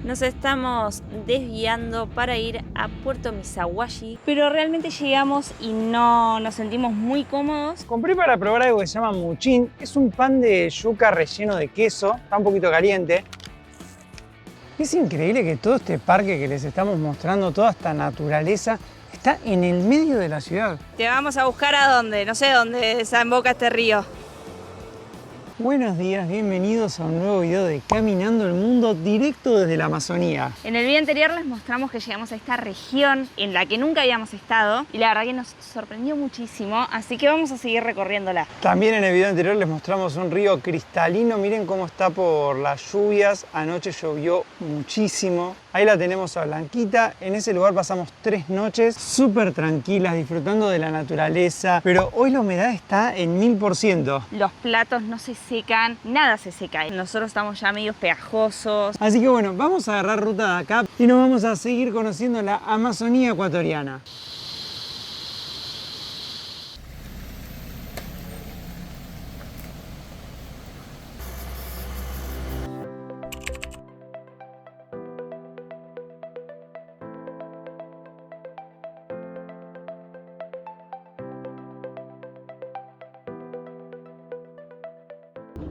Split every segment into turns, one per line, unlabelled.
Nos estamos desviando para ir a Puerto Misawashi, pero realmente llegamos y no nos sentimos muy cómodos.
Compré para probar algo que se llama muchin. Es un pan de yuca relleno de queso, está un poquito caliente. Es increíble que todo este parque que les estamos mostrando, toda esta naturaleza, está en el medio de la ciudad.
Te vamos a buscar a dónde, no sé dónde desemboca este río.
Buenos días, bienvenidos a un nuevo video de Caminando el Mundo directo desde la Amazonía.
En el video anterior les mostramos que llegamos a esta región en la que nunca habíamos estado y la verdad que nos sorprendió muchísimo, así que vamos a seguir recorriéndola.
También en el video anterior les mostramos un río cristalino, miren cómo está por las lluvias, anoche llovió muchísimo. Ahí la tenemos a Blanquita, en ese lugar pasamos 3 noches súper tranquilas, disfrutando de la naturaleza, pero hoy la humedad está en 1000%.
Los platos no se secan, nada se seca. Nosotros estamos ya medio pegajosos.
Así que bueno, vamos a agarrar ruta de acá y nos vamos a seguir conociendo la Amazonía ecuatoriana.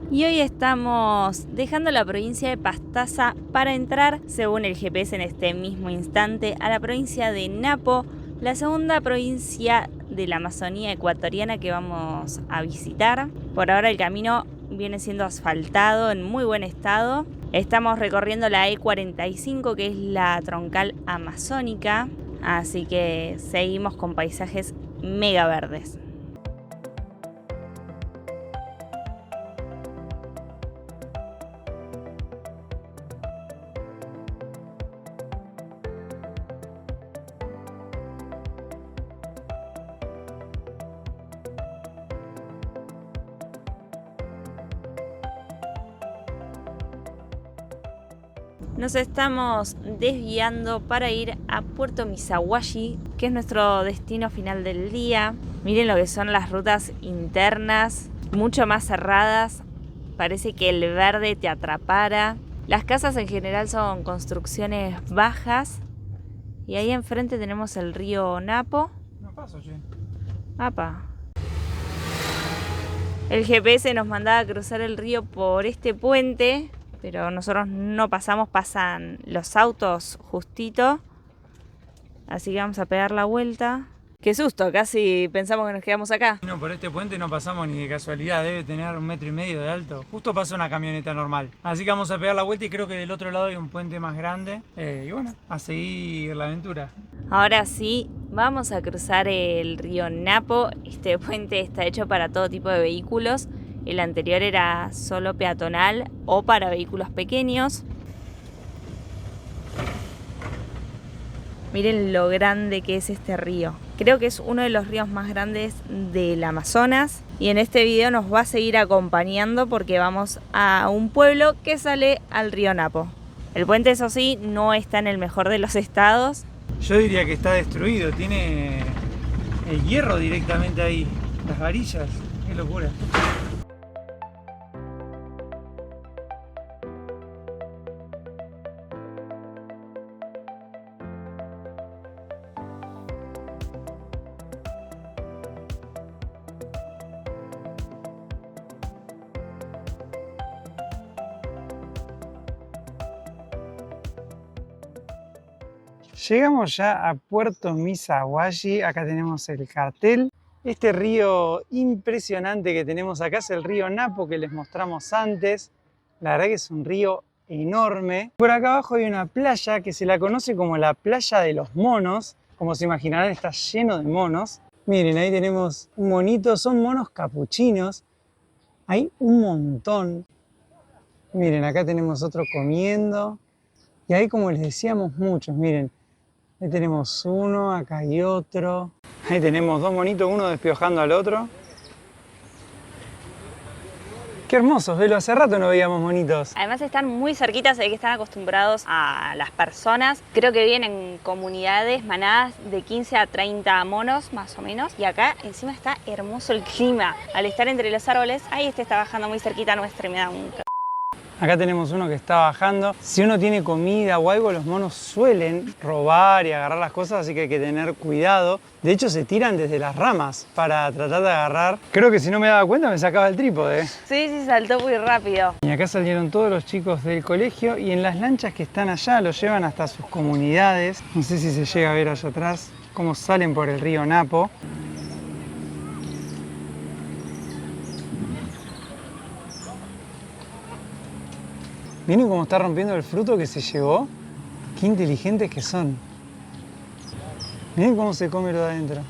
Y hoy estamos dejando la provincia de Pastaza para entrar, según el GPS en este mismo instante, a la provincia de Napo, la segunda provincia de la Amazonía ecuatoriana que vamos a visitar. Por ahora el camino viene siendo asfaltado en muy buen estado. Estamos recorriendo la E45, que es la troncal amazónica, así que seguimos con paisajes mega verdes. Nos estamos desviando para ir a Puerto Misawashi, que es nuestro destino final del día. Miren lo que son las rutas internas, mucho más cerradas. Parece que el verde te atrapara. Las casas en general son construcciones bajas. Y ahí enfrente tenemos el río Napo.
No paso, che.
¡Apa! El GPS nos mandaba a cruzar el río por este puente, pero nosotros no pasamos, pasan los autos justito. Así que vamos a pegar la vuelta. ¡Qué susto! Casi pensamos que nos quedamos acá.
No, por este puente no pasamos ni de casualidad, debe tener 1,5 metros de alto. Justo pasó una camioneta normal. Así que vamos a pegar la vuelta y creo que del otro lado hay un puente más grande. Y bueno, a seguir la aventura.
Ahora sí, vamos a cruzar el río Napo. Este puente está hecho para todo tipo de vehículos. El anterior era solo peatonal o para vehículos pequeños. Miren lo grande que es este río. Creo que es uno de los ríos más grandes del Amazonas. Y en este video nos va a seguir acompañando porque vamos a un pueblo que sale al río Napo. El puente, eso sí, no está en el mejor de los estados.
Yo diría que está destruido, tiene el hierro directamente ahí, las varillas, qué locura. Llegamos ya a Puerto Misawashi, acá tenemos el cartel. Este río impresionante que tenemos acá es el río Napo que les mostramos antes. La verdad que es un río enorme. Por acá abajo hay una playa que se la conoce como la playa de los monos. Como se imaginarán, está lleno de monos. Miren, ahí tenemos un monito, son monos capuchinos. Hay un montón. Miren, acá tenemos otro comiendo. Y ahí, como les decíamos, muchos, miren. Ahí tenemos uno, acá hay otro. Ahí tenemos 2 monitos, uno despiojando al otro. Qué hermosos, Velo, hace rato no veíamos monitos.
Además están muy cerquitas, de que están acostumbrados a las personas. Creo que viven en comunidades, manadas de 15 a 30 monos más o menos. Y acá encima está hermoso el clima. Al estar entre los árboles, ahí está bajando muy cerquita nuestra y me da un...
Acá tenemos uno que está bajando. Si uno tiene comida o algo, los monos suelen robar y agarrar las cosas, así que hay que tener cuidado. De hecho, se tiran desde las ramas para tratar de agarrar. Creo que si no me daba cuenta me sacaba el trípode.
Sí, saltó muy rápido.
Y acá salieron todos los chicos del colegio y en las lanchas que están allá los llevan hasta sus comunidades. No sé si se llega a ver allá atrás cómo salen por el río Napo. ¿Miren cómo está rompiendo el fruto que se llevó? Qué inteligentes que son. Miren cómo se come lo de adentro.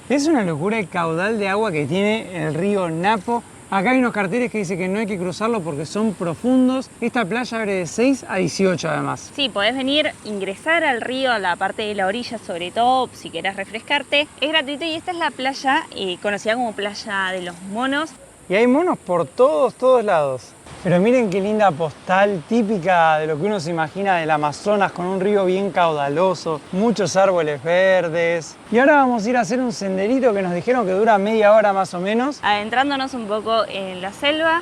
Es una locura el caudal de agua que tiene el río Napo. Acá hay unos carteles que dicen que no hay que cruzarlo porque son profundos. Esta playa abre de 6 a 18 además.
Sí, podés venir, ingresar al río, a la parte de la orilla, sobre todo si querés refrescarte. Es gratuito y esta es la playa conocida como Playa de los Monos.
Y hay monos por todos lados. Pero miren qué linda postal típica de lo que uno se imagina del Amazonas, con un río bien caudaloso, muchos árboles verdes. Y ahora vamos a ir a hacer un senderito que nos dijeron que dura media hora más o menos.
Adentrándonos un poco en la selva.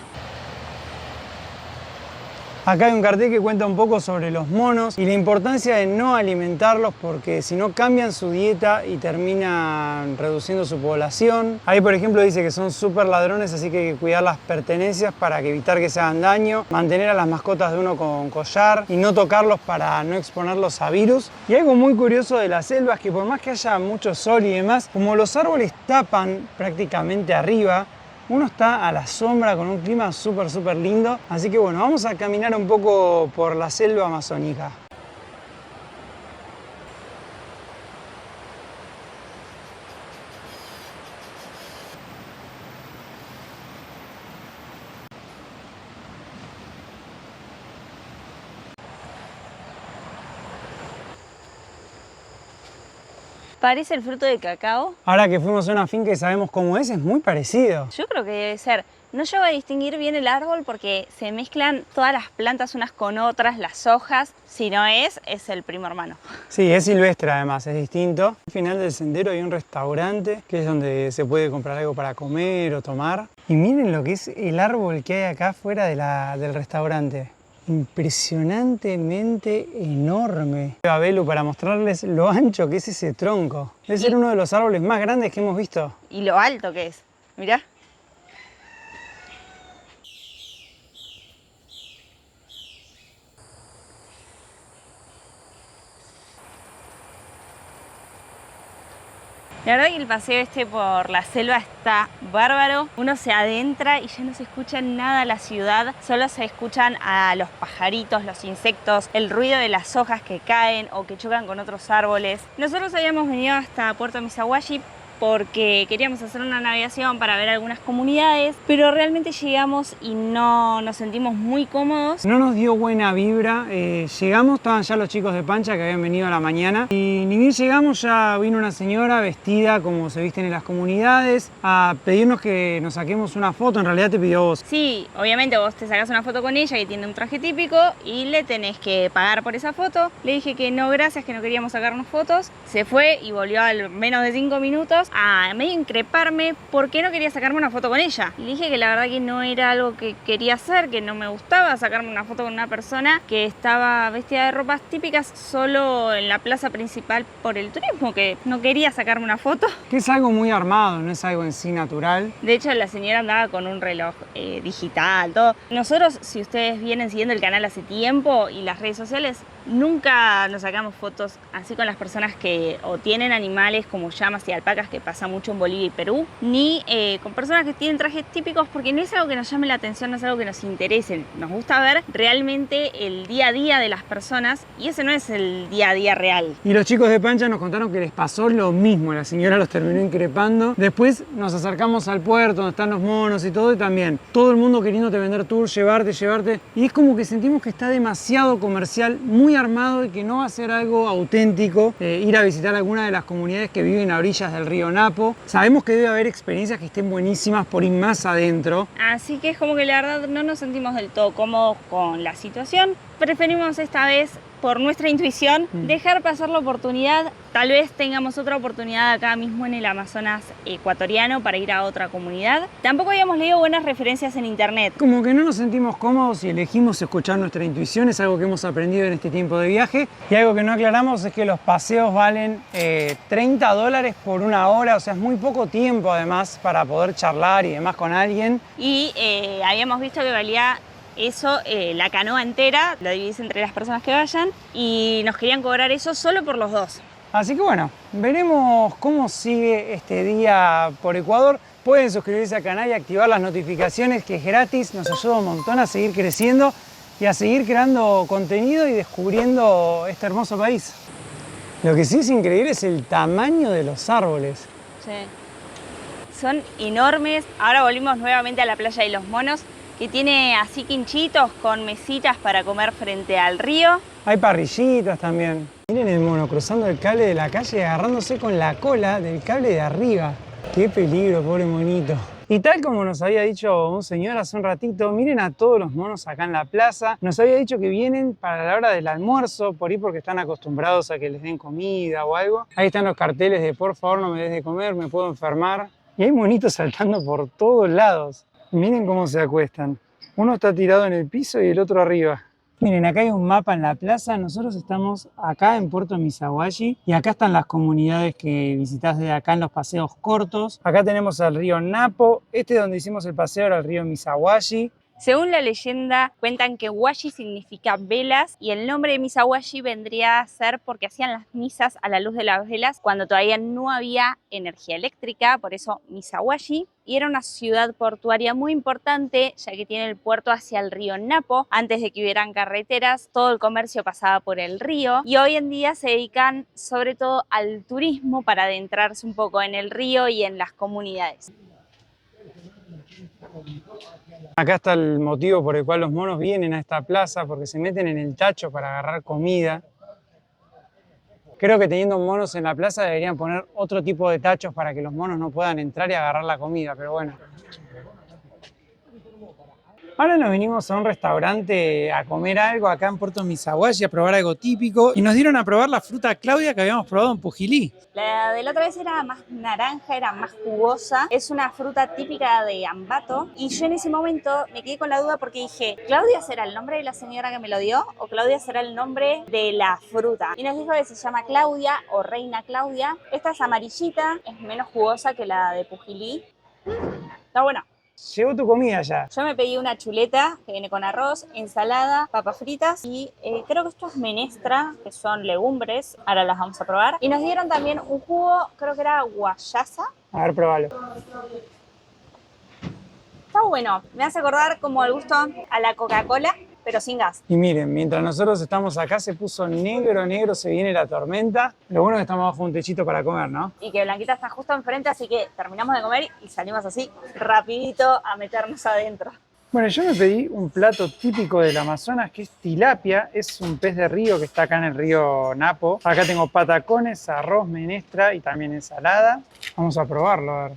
Acá hay un cartel que cuenta un poco sobre los monos y la importancia de no alimentarlos porque si no cambian su dieta y terminan reduciendo su población. Ahí por ejemplo dice que son súper ladrones, así que hay que cuidar las pertenencias para evitar que se hagan daño, mantener a las mascotas de uno con collar y no tocarlos para no exponerlos a virus. Y algo muy curioso de la selva es que por más que haya mucho sol y demás, como los árboles tapan prácticamente arriba, uno está a la sombra con un clima súper lindo. Así que bueno, vamos a caminar un poco por la selva amazónica.
Parece el fruto de cacao.
Ahora que fuimos a una finca y sabemos cómo es muy parecido.
Yo creo que debe ser. No llego a distinguir bien el árbol porque se mezclan todas las plantas unas con otras, las hojas. Si no es el primo hermano.
Sí, es silvestre además, es distinto. Al final del sendero hay un restaurante que es donde se puede comprar algo para comer o tomar. Y miren lo que es el árbol que hay acá afuera del restaurante. Impresionantemente enorme. A Belu para mostrarles lo ancho que es ese tronco. Debe ser uno de los árboles más grandes que hemos visto.
Y lo alto que es. Mirá. La verdad que el paseo por la selva está bárbaro. Uno se adentra y ya no se escucha nada la ciudad. Solo se escuchan a los pajaritos, los insectos, el ruido de las hojas que caen o que chocan con otros árboles. Nosotros habíamos venido hasta Puerto Misahuashi porque queríamos hacer una navegación para ver algunas comunidades, pero realmente llegamos y no nos sentimos muy cómodos.
No nos dio buena vibra. Llegamos, estaban ya los chicos de Pancha que habían venido a la mañana y ni bien llegamos ya vino una señora vestida como se visten en las comunidades a pedirnos que nos saquemos una foto. En realidad te pidió vos.
Sí, obviamente vos te sacás una foto con ella que tiene un traje típico y le tenés que pagar por esa foto. Le dije que no, gracias, que no queríamos sacarnos fotos. Se fue y volvió al menos de 5 minutos a medio increparme por qué no quería sacarme una foto con ella. Le dije que la verdad que no era algo que quería hacer, que no me gustaba sacarme una foto con una persona que estaba vestida de ropas típicas solo en la plaza principal por el turismo, que no quería sacarme una foto.
Que es algo muy armado, no es algo en sí natural.
De hecho, la señora andaba con un reloj digital, todo. Nosotros, si ustedes vienen siguiendo el canal hace tiempo y las redes sociales, nunca nos sacamos fotos así con las personas que o tienen animales como llamas y alpacas, que pasa mucho en Bolivia y Perú, ni con personas que tienen trajes típicos, porque no es algo que nos llame la atención, no es algo que nos interese. Nos gusta ver realmente el día a día de las personas y ese no es el día a día real.
Y los chicos de Pancha nos contaron que les pasó lo mismo, la señora los terminó increpando. Después nos acercamos al puerto donde están los monos y todo, y también todo el mundo queriéndote vender tours, llevarte. Y es como que sentimos que está demasiado comercial, muy armado y que no va a ser algo auténtico. Ir a visitar alguna de las comunidades que viven a orillas del río Napo. Sabemos que debe haber experiencias que estén buenísimas por ir más adentro.
Así que es como que la verdad no nos sentimos del todo cómodos con la situación, preferimos esta vez, por nuestra intuición, dejar pasar la oportunidad. Tal vez tengamos otra oportunidad acá mismo en el Amazonas ecuatoriano para ir a otra comunidad. Tampoco habíamos leído buenas referencias en internet.
Como que no nos sentimos cómodos y elegimos escuchar nuestra intuición, es algo que hemos aprendido en este tiempo de viaje. Y algo que no aclaramos es que los paseos valen $30 por 1 hora, o sea, es muy poco tiempo además para poder charlar y demás con alguien.
Y habíamos visto que valía eso, la canoa entera, lo dividís entre las personas que vayan y nos querían cobrar eso solo por los dos.
Así que bueno, veremos cómo sigue este día por Ecuador. Pueden suscribirse al canal y activar las notificaciones, que es gratis, nos ayuda un montón a seguir creciendo y a seguir creando contenido y descubriendo este hermoso país. Lo que sí es increíble es el tamaño de los árboles.
Sí. Son enormes. Ahora volvimos nuevamente a la playa de los monos, que tiene así quinchitos con mesitas para comer frente al río.
Hay parrillitas también. Miren el mono cruzando el cable de la calle y agarrándose con la cola del cable de arriba. Qué peligro, pobre monito. Y tal como nos había dicho un señor hace un ratito, miren a todos los monos acá en la plaza. Nos había dicho que vienen para la hora del almuerzo, por ahí porque están acostumbrados a que les den comida o algo. Ahí están los carteles de por favor no me des de comer, me puedo enfermar. Y hay monitos saltando por todos lados. Miren cómo se acuestan. Uno está tirado en el piso y el otro arriba. Miren, acá hay un mapa en la plaza. Nosotros estamos acá en Puerto Misahuashi y acá están las comunidades que visitás desde acá en los paseos cortos. Acá tenemos el río Napo. Este es donde hicimos el paseo, era el río Misahuashi.
Según la leyenda, cuentan que washi significa velas y el nombre de Misahuashi vendría a ser porque hacían las misas a la luz de las velas cuando todavía no había energía eléctrica, por eso Misahuashi. Y era una ciudad portuaria muy importante, ya que tiene el puerto hacia el río Napo. Antes de que hubieran carreteras, todo el comercio pasaba por el río. Y hoy en día se dedican sobre todo al turismo para adentrarse un poco en el río y en las comunidades.
Acá está el motivo por el cual los monos vienen a esta plaza, porque se meten en el tacho para agarrar comida. Creo que teniendo monos en la plaza deberían poner otro tipo de tachos para que los monos no puedan entrar y agarrar la comida, pero bueno. Ahora nos vinimos a un restaurante a comer algo acá en Puerto Misahuashi, a probar algo típico. Y nos dieron a probar la fruta Claudia que habíamos probado en Pujilí.
La de la otra vez era más naranja, era más jugosa. Es una fruta típica de Ambato. Y yo en ese momento me quedé con la duda porque dije, ¿Claudia será el nombre de la señora que me lo dio? ¿O Claudia será el nombre de la fruta? Y nos dijo que se llama Claudia o Reina Claudia. Esta es amarillita, es menos jugosa que la de Pujilí. Está buena.
Llegó tu comida ya.
Yo me pedí una chuleta que viene con arroz, ensalada, papas fritas y creo que esto es menestra, que son legumbres. Ahora las vamos a probar. Y nos dieron también un jugo, creo que era guayasa.
A ver, probalo.
Está bueno. Me hace acordar como el gusto a la Coca-Cola, pero sin gas.
Y miren, mientras nosotros estamos acá se puso negro, negro, se viene la tormenta. Lo bueno es que estamos bajo un techito para comer, ¿no?
Y que Blanquita está justo enfrente, así que terminamos de comer y salimos así rapidito a meternos adentro.
Bueno, yo me pedí un plato típico del Amazonas que es tilapia. Es un pez de río que está acá en el río Napo. Acá tengo patacones, arroz, menestra y también ensalada. Vamos a probarlo, a ver.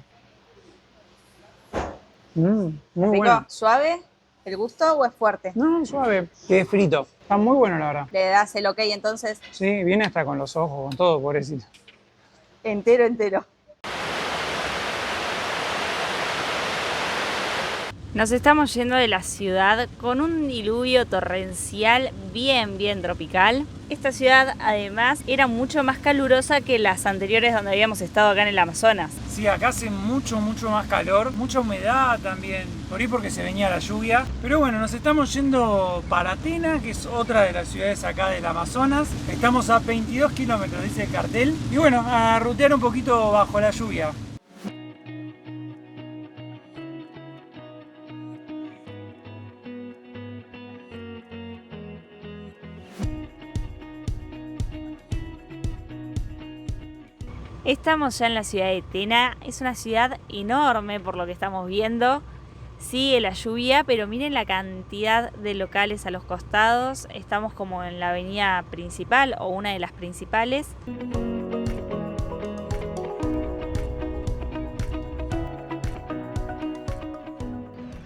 Muy
¿Rico?
bueno.
¿Suave? ¿El gusto o es fuerte?
No, suave. Quedé frito. Está muy bueno, la verdad.
¿Le das el ok entonces?
Sí, viene hasta con los ojos, con todo, pobrecito.
Entero, entero. Nos estamos yendo de la ciudad con un diluvio torrencial bien tropical. Esta ciudad además era mucho más calurosa que las anteriores donde habíamos estado acá en el Amazonas.
Sí, acá hace mucho más calor, mucha humedad también, por ahí porque se venía la lluvia. Pero bueno, nos estamos yendo para Tena, que es otra de las ciudades acá del Amazonas. Estamos a 22 kilómetros, dice el cartel. Y bueno, a rutear un poquito bajo la lluvia.
Estamos ya en la ciudad de Tena, es una ciudad enorme por lo que estamos viendo. Sigue la lluvia, pero miren la cantidad de locales a los costados. Estamos como en la avenida principal o una de las principales.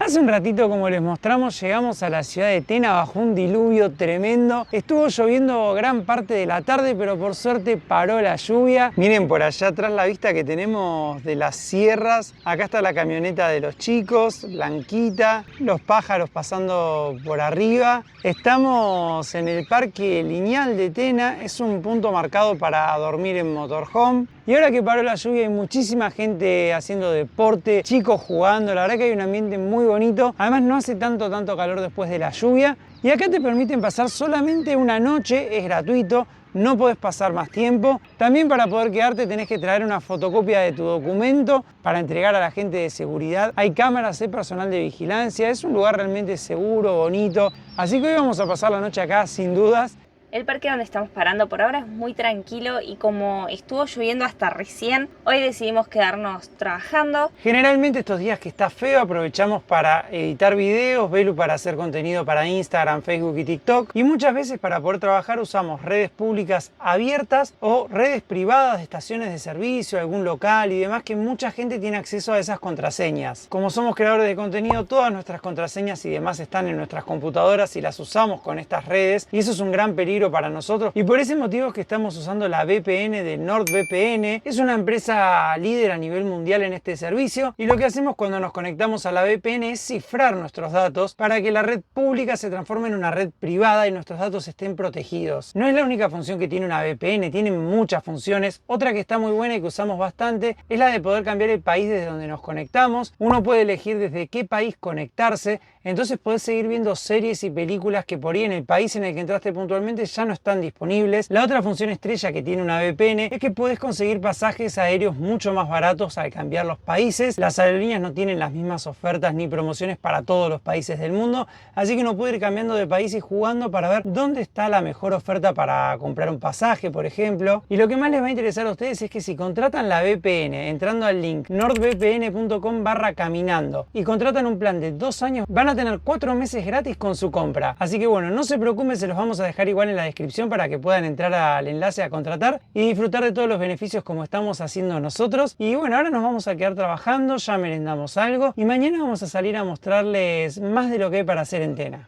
Hace un ratito, como les mostramos, llegamos a la ciudad de Tena bajo un diluvio tremendo. Estuvo lloviendo gran parte de la tarde, pero por suerte paró la lluvia. Miren por allá atrás la vista que tenemos de las sierras. Acá está la camioneta de los chicos, blanquita, los pájaros pasando por arriba. Estamos en el Parque Lineal de Tena. Es un punto marcado para dormir en motorhome. Y ahora que paró la lluvia hay muchísima gente haciendo deporte, chicos jugando, la verdad que hay un ambiente muy bonito. Además no hace tanto calor después de la lluvia. Y acá te permiten pasar solamente una noche, es gratuito, no podés pasar más tiempo. También para poder quedarte tenés que traer una fotocopia de tu documento para entregar a la gente de seguridad. Hay cámaras, hay personal de vigilancia, es un lugar realmente seguro, bonito. Así que hoy vamos a pasar la noche acá sin dudas.
El parque donde estamos parando por ahora es muy tranquilo y como estuvo lloviendo hasta recién, hoy decidimos quedarnos trabajando.
Generalmente estos días que está feo aprovechamos para editar videos, Belu para hacer contenido para Instagram, Facebook y TikTok. Y muchas veces para poder trabajar usamos redes públicas abiertas o redes privadas de estaciones de servicio, algún local y demás que mucha gente tiene acceso a esas contraseñas. Como somos creadores de contenido, todas nuestras contraseñas y demás están en nuestras computadoras y las usamos con estas redes y eso es un gran peligro para nosotros y por ese motivo es que estamos usando la VPN de NordVPN. Es una empresa líder a nivel mundial en este servicio y lo que hacemos cuando nos conectamos a la VPN es cifrar nuestros datos para que la red pública se transforme en una red privada y nuestros datos estén protegidos. No es la única función que tiene una VPN, tiene muchas funciones. Otra que está muy buena y que usamos bastante es la de poder cambiar el país desde donde nos conectamos. Uno puede elegir desde qué país conectarse, entonces podés seguir viendo series y películas que por ahí en el país en el que entraste puntualmente ya no están disponibles. La otra función estrella que tiene una VPN es que puedes conseguir pasajes aéreos mucho más baratos al cambiar los países. Las aerolíneas no tienen las mismas ofertas ni promociones para todos los países del mundo, así que uno puede ir cambiando de país y jugando para ver dónde está la mejor oferta para comprar un pasaje, por ejemplo. Y lo que más les va a interesar a ustedes es que si contratan la VPN entrando al link nordvpn.com/caminando y contratan un plan de 2 años, van a tener 4 meses gratis con su compra. Así que bueno, no se preocupen, se los vamos a dejar igual en la descripción para que puedan entrar al enlace a contratar y disfrutar de todos los beneficios como estamos haciendo nosotros. Y bueno, ahora nos vamos a quedar trabajando, ya merendamos algo y mañana vamos a salir a mostrarles más de lo que hay para hacer en Tena.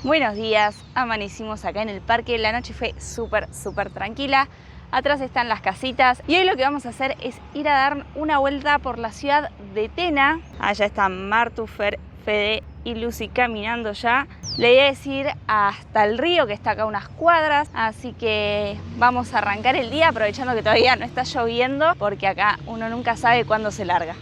Buenos días, amanecimos acá en el parque, la noche fue súper tranquila. Atrás están las casitas y hoy lo que vamos a hacer es ir a dar una vuelta por la ciudad de Tena. Allá están Martu, Fer, Fede y Lucy caminando ya. La idea es ir hasta el río que está acá a unas cuadras, así que vamos a arrancar el día aprovechando que todavía no está lloviendo porque acá uno nunca sabe cuándo se larga.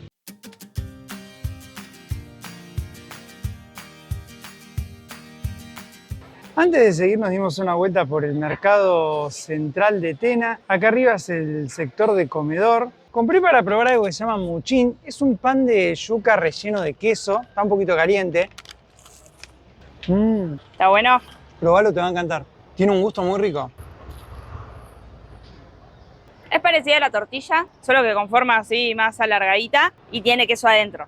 Antes de seguir nos dimos una vuelta por el mercado central de Tena. Acá arriba es el sector de comedor. Compré para probar algo que se llama muchín. Es un pan de yuca relleno de queso. Está un poquito caliente.
¿Está bueno?
Probalo, te va a encantar. Tiene un gusto muy rico.
Es parecida a la tortilla, solo que con forma así más alargadita y tiene queso adentro.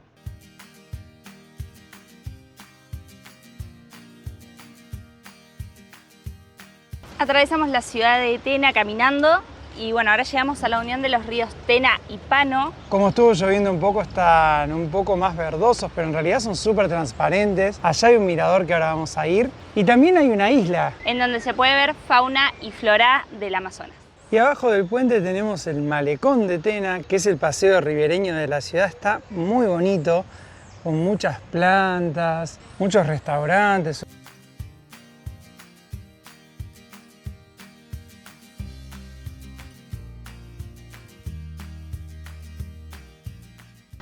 Atravesamos la ciudad de Tena caminando y bueno, ahora llegamos a la unión de los ríos Tena y Pano.
Como estuvo lloviendo un poco, están un poco más verdosos, pero en realidad son súper transparentes. Allá hay un mirador que ahora vamos a ir. Y también hay una isla.
En donde se puede ver fauna y flora del Amazonas.
Y abajo del puente tenemos el malecón de Tena, que es el paseo ribereño de la ciudad. Está muy bonito, con muchas plantas, muchos restaurantes.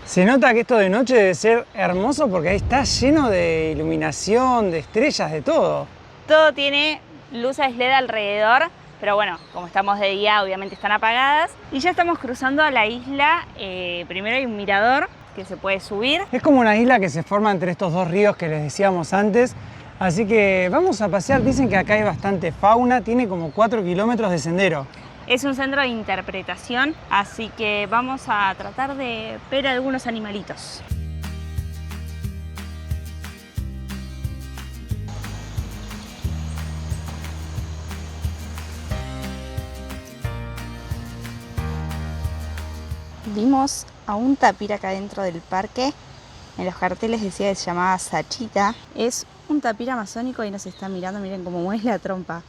Se nota que esto de noche debe ser hermoso porque ahí está lleno de iluminación, de estrellas, de todo.
Todo tiene luces LED alrededor, pero bueno, como estamos de día obviamente están apagadas. Y ya estamos cruzando a la isla. Primero hay un mirador que se puede subir.
Es como una isla que se forma entre estos dos ríos que les decíamos antes. Así que vamos a pasear. Dicen que acá hay bastante fauna, tiene como 4 kilómetros de sendero.
Es un centro de interpretación, así que vamos a tratar de ver algunos animalitos. Vimos a un tapir acá dentro del parque. En los carteles decía que se llamaba Sachita. Es un tapir amazónico y nos está mirando, miren cómo mueve la trompa.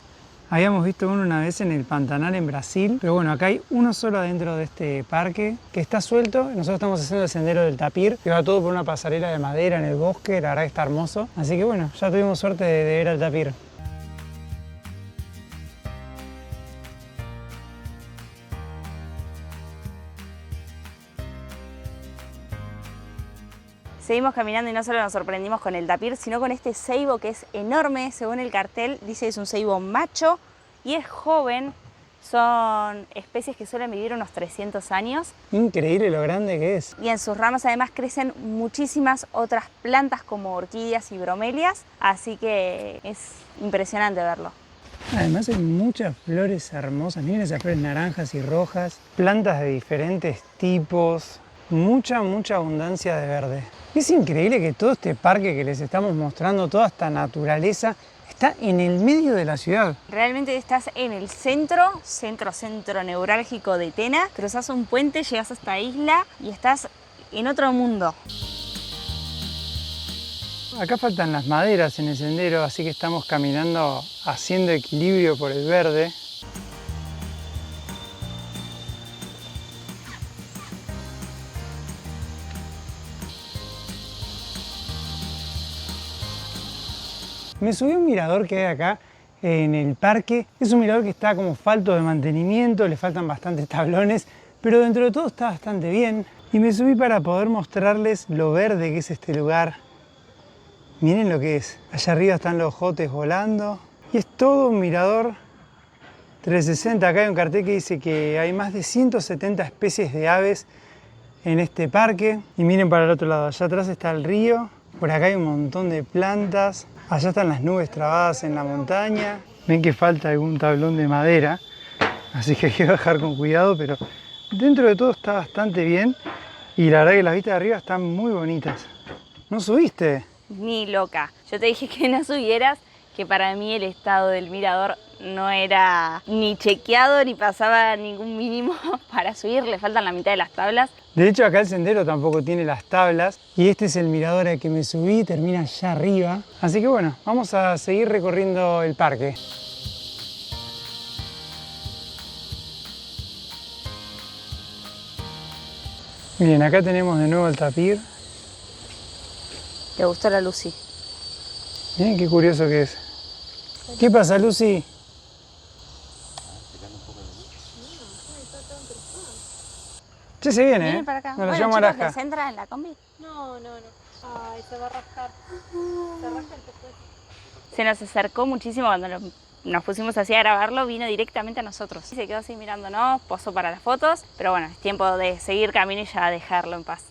Habíamos visto uno una vez en el Pantanal en Brasil, pero bueno, acá hay uno solo adentro de este parque que está suelto. Nosotros estamos haciendo el sendero del tapir, que va todo por una pasarela de madera en el bosque, la verdad que está hermoso. Así que bueno, ya tuvimos suerte de ver al tapir.
Seguimos caminando y no solo nos sorprendimos con el tapir, sino con este ceibo que es enorme. Según el cartel, dice que es un ceibo macho y es joven. Son especies que suelen vivir unos 300 años.
Increíble lo grande que es.
Y en sus ramas además crecen muchísimas otras plantas como orquídeas y bromelias. Así que es impresionante verlo.
Además hay muchas flores hermosas. Miren esas flores naranjas y rojas. Plantas de diferentes tipos. Mucha abundancia de verde. Es increíble que todo este parque que les estamos mostrando, toda esta naturaleza, está en el medio de la ciudad.
Realmente estás en el centro neurálgico de Tena. Cruzas un puente, llegas a esta isla y estás en otro mundo.
Acá faltan las maderas en el sendero, así que estamos caminando haciendo equilibrio por el verde. Me subí a un mirador que hay acá en el parque. Es un mirador que está como falto de mantenimiento, le faltan bastantes tablones, pero dentro de todo está bastante bien. Y me subí para poder mostrarles lo verde que es este lugar. Miren lo que es. Allá arriba están los jotes volando. Y es todo un mirador 360. Acá hay un cartel que dice que hay más de 170 especies de aves en este parque. Y miren para el otro lado, allá atrás está el río. Por acá hay un montón de plantas. Allá están las nubes trabadas en la montaña. Ven que falta algún tablón de madera, así que hay que bajar con cuidado, pero dentro de todo está bastante bien. Y la verdad que las vistas de arriba están muy bonitas. ¿No subiste?
Ni loca. Yo te dije que no subieras, que para mí el estado del mirador no era ni chequeado ni pasaba ningún mínimo para subir. Le faltan la mitad de las tablas.
De hecho, acá el sendero tampoco tiene las tablas y este es el mirador al que me subí, termina allá arriba. Así que bueno, vamos a seguir recorriendo el parque. Bien, acá tenemos de nuevo el tapir.
¿Te gustó la Lucy?
Miren qué curioso que es. ¿Qué pasa, Lucy? Che, se viene,
Vienen para acá.
Nos lo
Bueno,
llamo
chicos,
Alaska.
¿les entra en la combi?
No. Ay, se va a rascar. Se rasca el pescuezo.
Se nos acercó muchísimo cuando nos pusimos así a grabarlo, vino directamente a nosotros. Y se quedó así mirándonos, posó para las fotos, pero bueno, es tiempo de seguir camino y ya dejarlo en paz.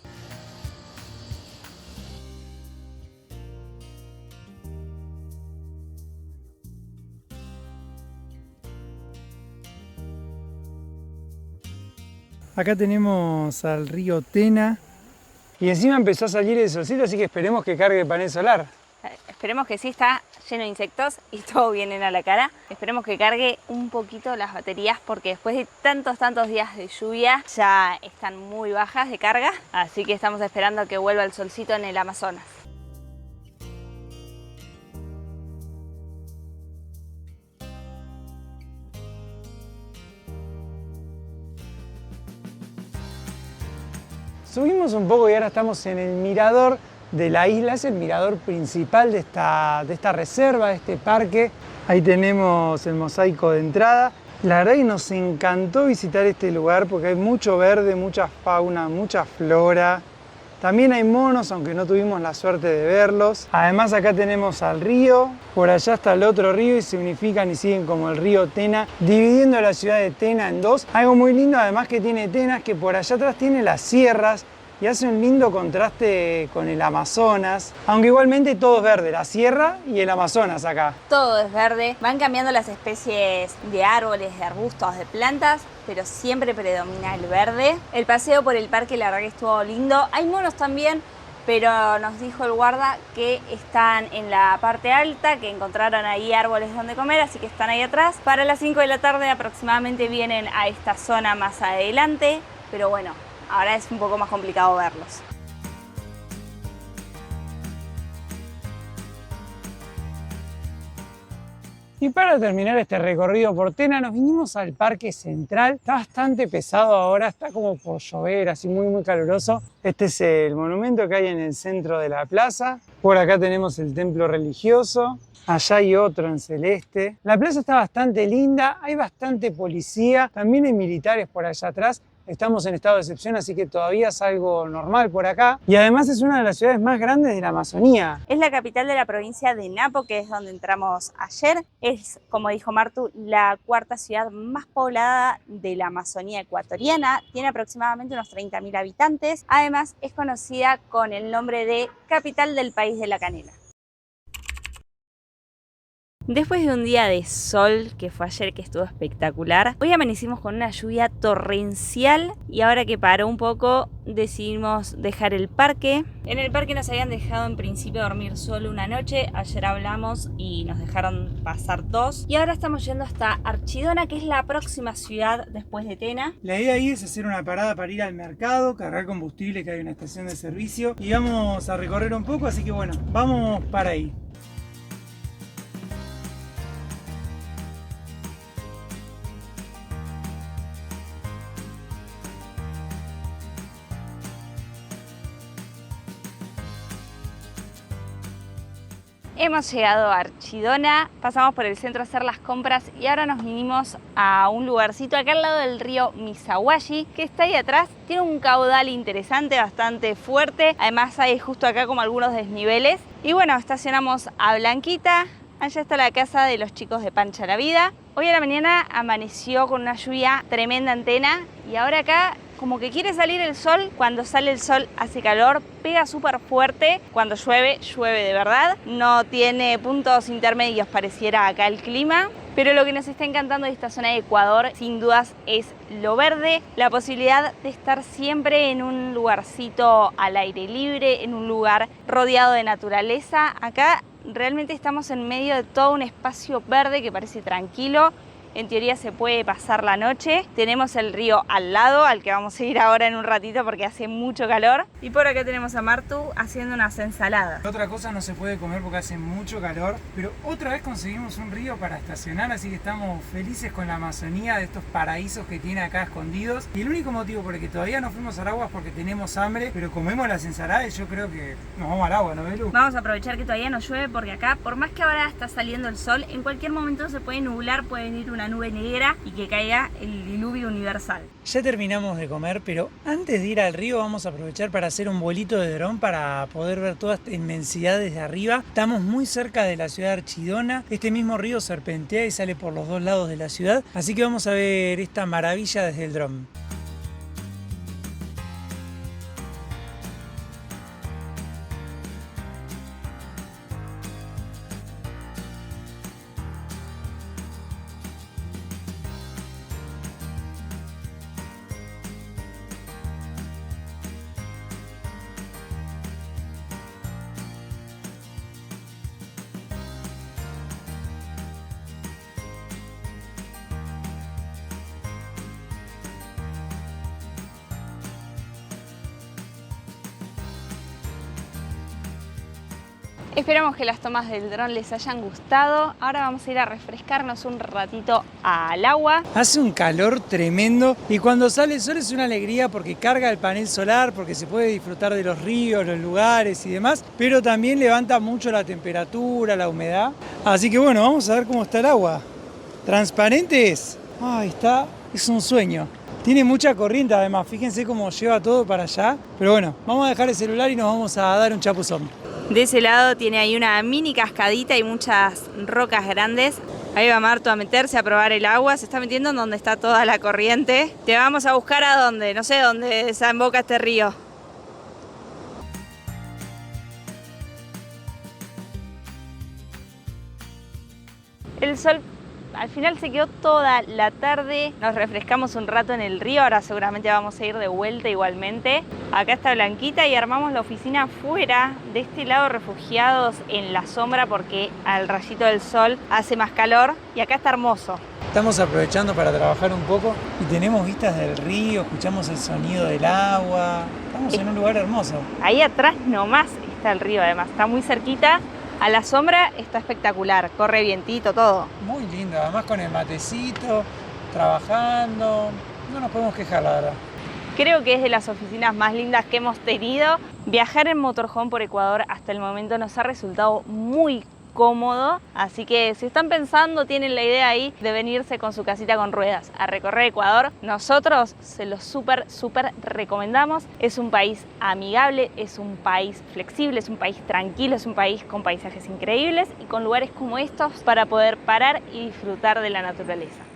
Acá tenemos al río Tena y encima empezó a salir el solcito, así que esperemos que cargue panel solar.
Esperemos que sí, está lleno de insectos y todo viene a la cara. Esperemos que cargue un poquito las baterías porque después de tantos días de lluvia ya están muy bajas de carga. Así que estamos esperando a que vuelva el solcito en el Amazonas.
Subimos un poco y ahora estamos en el mirador de la isla, es el mirador principal de esta reserva, de este parque. Ahí tenemos el mosaico de entrada. La verdad que nos encantó visitar este lugar porque hay mucho verde, mucha fauna, mucha flora. También hay monos, aunque no tuvimos la suerte de verlos. Además acá tenemos al río, por allá está el otro río y se unifican y siguen como el río Tena, dividiendo la ciudad de Tena en dos. Algo muy lindo además que tiene Tena es que por allá atrás tiene las sierras y hace un lindo contraste con el Amazonas, aunque igualmente todo es verde, la sierra y el Amazonas acá.
Todo es verde, van cambiando las especies de árboles, de arbustos, de plantas, pero siempre predomina el verde. El paseo por el parque la verdad que estuvo lindo. Hay monos también, pero nos dijo el guarda que están en la parte alta, que encontraron ahí árboles donde comer, así que están ahí atrás. Para las 5 de la tarde aproximadamente vienen a esta zona más adelante, pero bueno, ahora es un poco más complicado verlos.
Y para terminar este recorrido por Tena, nos vinimos al Parque Central. Está bastante pesado ahora, está como por llover, así muy caluroso. Este es el monumento que hay en el centro de la plaza. Por acá tenemos el templo religioso. Allá hay otro en celeste. La plaza está bastante linda, hay bastante policía. También hay militares por allá atrás. Estamos en estado de excepción, así que todavía es algo normal por acá. Y además es una de las ciudades más grandes de la Amazonía.
Es la capital de la provincia de Napo, que es donde entramos ayer. Es, como dijo Martu, la cuarta ciudad más poblada de la Amazonía ecuatoriana. Tiene aproximadamente unos 30.000 habitantes. Además, es conocida con el nombre de capital del país de la canela. Después de un día de sol, que fue ayer, que estuvo espectacular, hoy amanecimos con una lluvia torrencial y ahora que paró un poco decidimos dejar el parque. En el parque nos habían dejado en principio dormir solo una noche, ayer hablamos y nos dejaron pasar 2 y ahora estamos yendo hasta Archidona, que es la próxima ciudad después de Tena.
La idea ahí es hacer una parada para ir al mercado, cargar combustible, que hay una estación de servicio, y vamos a recorrer un poco, así que bueno, vamos para ahí.
Hemos llegado a Archidona, pasamos por el centro a hacer las compras y ahora nos vinimos a un lugarcito acá al lado del río Misahuashi, que está ahí atrás. Tiene un caudal interesante, bastante fuerte. Además hay justo acá como algunos desniveles. Y bueno, estacionamos a Blanquita. Allá está la casa de los chicos de Pancha la Vida. Hoy a la mañana amaneció con una lluvia tremenda en Tena y ahora acá como que quiere salir el sol. Cuando sale el sol hace calor, pega súper fuerte. Cuando llueve, llueve de verdad. No tiene puntos intermedios, pareciera acá el clima. Pero lo que nos está encantando de esta zona de Ecuador, sin dudas, es lo verde. La posibilidad de estar siempre en un lugarcito al aire libre, en un lugar rodeado de naturaleza. Acá realmente estamos en medio de todo un espacio verde que parece tranquilo. En teoría se puede pasar la noche. Tenemos el río al lado, al que vamos a ir ahora en un ratito porque hace mucho calor. Y por acá tenemos a Martu haciendo unas ensaladas.
Otra cosa no se puede comer porque hace mucho calor, pero otra vez conseguimos un río para estacionar, así que estamos felices con la Amazonía, de estos paraísos que tiene acá escondidos. Y el único motivo por el que todavía no fuimos al agua es porque tenemos hambre, pero comemos las ensaladas y yo creo que nos vamos al agua, ¿no, Belu?
Vamos a aprovechar que todavía no llueve porque acá, por más que ahora está saliendo el sol, en cualquier momento se puede nublar, puede venir una nube negra y que caiga el diluvio universal.
Ya terminamos de comer, pero antes de ir al río vamos a aprovechar para hacer un vuelito de dron para poder ver toda esta inmensidad desde arriba. Estamos muy cerca de la ciudad de Archidona. Este mismo río serpentea y sale por los dos lados de la ciudad, así que vamos a ver esta maravilla desde el dron.
Esperamos que las tomas del dron les hayan gustado. Ahora vamos a ir a refrescarnos un ratito al agua.
Hace un calor tremendo y cuando sale el sol es una alegría porque carga el panel solar, porque se puede disfrutar de los ríos, los lugares y demás, pero también levanta mucho la temperatura, la humedad. Así que bueno, vamos a ver cómo está el agua. ¿Transparente es? Ahí está, es un sueño. Tiene mucha corriente además, fíjense cómo lleva todo para allá. Pero bueno, vamos a dejar el celular y nos vamos a dar un chapuzón.
De ese lado tiene ahí una mini cascadita y muchas rocas grandes. Ahí va Martu a meterse a probar el agua. Se está metiendo en donde está toda la corriente. Te vamos a buscar a dónde, no sé dónde desemboca este río. El sol al final se quedó toda la tarde, nos refrescamos un rato en el río, ahora seguramente vamos a ir de vuelta igualmente. Acá está Blanquita y armamos la oficina afuera, de este lado refugiados en la sombra porque al rayito del sol hace más calor y acá está hermoso.
Estamos aprovechando para trabajar un poco y tenemos vistas del río, escuchamos el sonido del agua. Estamos en un lugar hermoso.
Ahí atrás nomás está el río, además, está muy cerquita. A la sombra está espectacular, corre vientito, todo.
Muy lindo, además con el matecito, trabajando. No nos podemos quejar, la verdad.
Creo que es de las oficinas más lindas que hemos tenido. Viajar en motorhome por Ecuador hasta el momento nos ha resultado muy cómodo, así que si están pensando, tienen la idea ahí de venirse con su casita con ruedas a recorrer Ecuador, nosotros se los súper recomendamos. Es un país amigable, es un país flexible, es un país tranquilo, es un país con paisajes increíbles y con lugares como estos para poder parar y disfrutar de la naturaleza.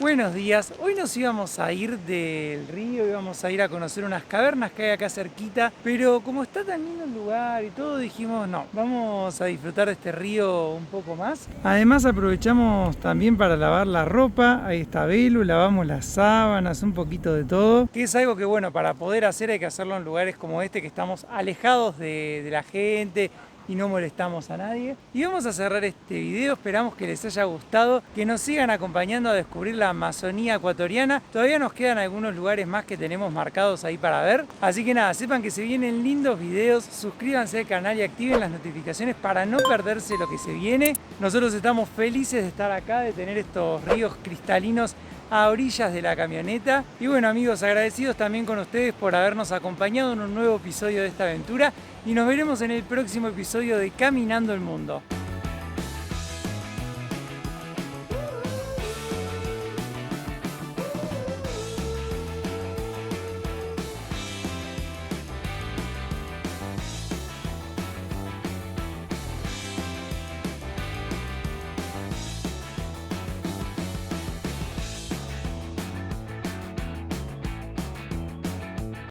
Buenos días, hoy nos íbamos a ir del río, íbamos a ir a conocer unas cavernas que hay acá cerquita, pero como está tan lindo el lugar y todo, dijimos no, vamos a disfrutar de este río un poco más. Además aprovechamos también para lavar la ropa, ahí está Belu, lavamos las sábanas, un poquito de todo, que es algo que bueno, para poder hacer hay que hacerlo en lugares como este, que estamos alejados de la gente y no molestamos a nadie. Y vamos a cerrar este video, esperamos que les haya gustado, que nos sigan acompañando a descubrir la Amazonía ecuatoriana. Todavía nos quedan algunos lugares más que tenemos marcados ahí para ver, así que nada, sepan que se vienen lindos videos, suscríbanse al canal y activen las notificaciones para no perderse lo que se viene. Nosotros estamos felices de estar acá, de tener estos ríos cristalinos a orillas de la camioneta. Y bueno amigos, agradecidos también con ustedes por habernos acompañado en un nuevo episodio de esta aventura y nos veremos en el próximo episodio de Caminando el Mundo.